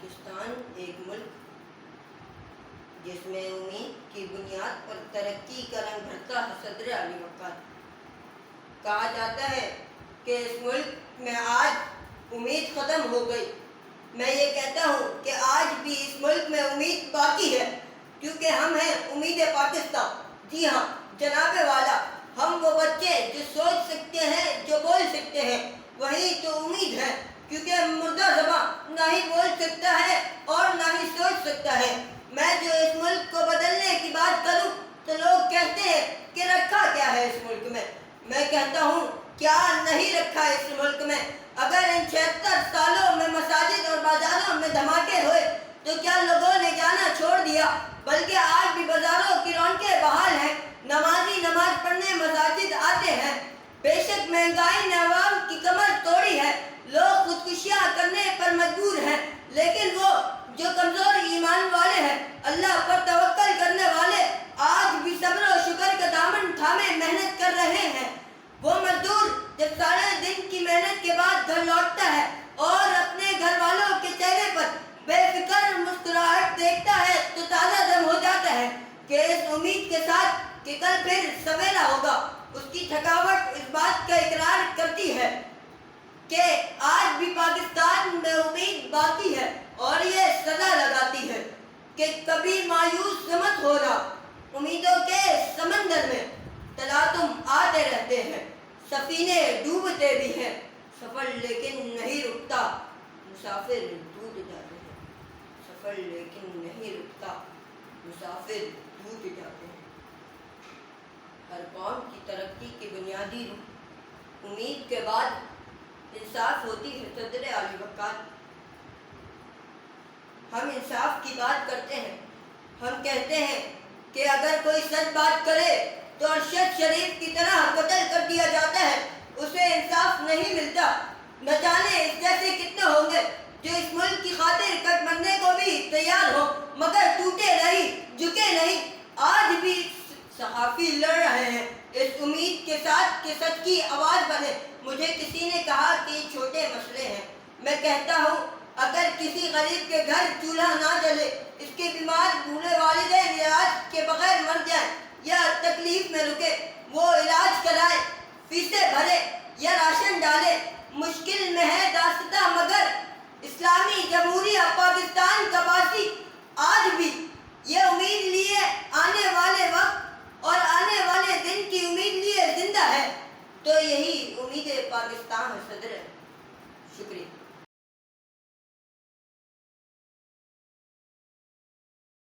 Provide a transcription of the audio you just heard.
پاکستان ایک ملک جس میں امید کی بنیاد پر ترقی کا رنگ بھرتا ہے صدر علی وقار۔ کہا جاتا ہے کہ اس ملک میں آج امید ختم ہو گئی۔ میں یہ کہتا ہوں کہ آج بھی اس ملک میں امید باقی ہے، کیونکہ ہم ہیں امید پاکستان۔ جی ہاں جناب والا، ہم وہ بچے جو سوچ سکتے ہیں، جو بول سکتے ہیں، وہی تو امید ہے، کیونکہ مردہ زبان نہ ہی بول سکتا ہے اور نہ ہی سوچ سکتا ہے۔ میں جو اس ملک کو بدلنے کی بات کروں تو لوگ کہتے ہیں کہ رکھا کیا ہے اس ملک میں۔ میں کہتا ہوں کیا نہیں رکھا اس ملک میں۔ اگر ان 76 سالوں میں مساجد اور بازاروں میں دھماکے ہوئے تو کیا لوگوں نے جانا چھوڑ دیا؟ بلکہ آج بھی بازاروں کی رونقیں بحال ہیں، نمازی نماز پڑھنے مساجد آتے ہیں۔ بے شک مہنگائی نے عوام کی کمر توڑی ہے، لوگ خودکشیاں کرنے پر مجبور ہیں، لیکن وہ جو کمزور ایمان والے ہیں، اللہ پر توکل کرنے والے، آج بھی صبر و شکر کا دامن تھامے محنت کر رہے ہیں۔ وہ مزدور جب سارے دن کی محنت کے بعد گھر لوٹتا ہے اور اپنے گھر والوں کے چہرے پر بے فکر مسکراہٹ دیکھتا ہے تو تازہ دم ہو جاتا ہے کہ اس امید کے ساتھ کہ کل پھر سویرا ہوگا۔ اس کی تھکاوٹ اس بات کا اقرار کرتی ہے کہ آج بھی پاکستان میں امید باقی ہے، اور یہ سزا لگاتی ہے کہ کبھی مایوس مت ہونا۔ امیدوں کے سمندر میں تلاطم آتے رہتے ہیں، سفینے ڈوبتے بھی ہیں، سفر لیکن نہیں رکتا، مسافر ڈوب جاتے ہیں۔ سفر لیکن نہیں رکتا، مسافر ڈوب جاتے ہیں۔ ہر قوم کی ترقی کی بنیادی روح امید کے بعد انصاف ہوتی ہے صدر علی وقار۔ ہم انصاف کی بات کرتے ہیں، ہم کہتے ہیں کہ اگر کوئی سچ بات کرے تو ارشد شریف کی طرح قتل کر دیا جاتا ہے، اسے انصاف نہیں ملتا۔ نہ جانے اس جیسے کتنے ہوں گے جو اس ملک کی خاطر کٹ مرنے کو بھی تیار ہو، مگر ٹوٹے نہیں، جھکے نہیں۔ آج بھی صحافی لڑ رہے ہیں اس امید کے ساتھ کہ سچ کی آواز بنے۔ مجھے کسی نے کہا کہ یہ چھوٹے مسئلے ہیں، میں کہتا ہوں اگر کسی غریب کے گھر چولہا نہ جلے، اس کے بیمار بوڑھے والدین علاج کے بغیر مر جائیں یا تکلیف میں رکے، وہ علاج کرائے، فیسیں بھرے یا راشن ڈالے، مشکل میں ہے داستہ مگر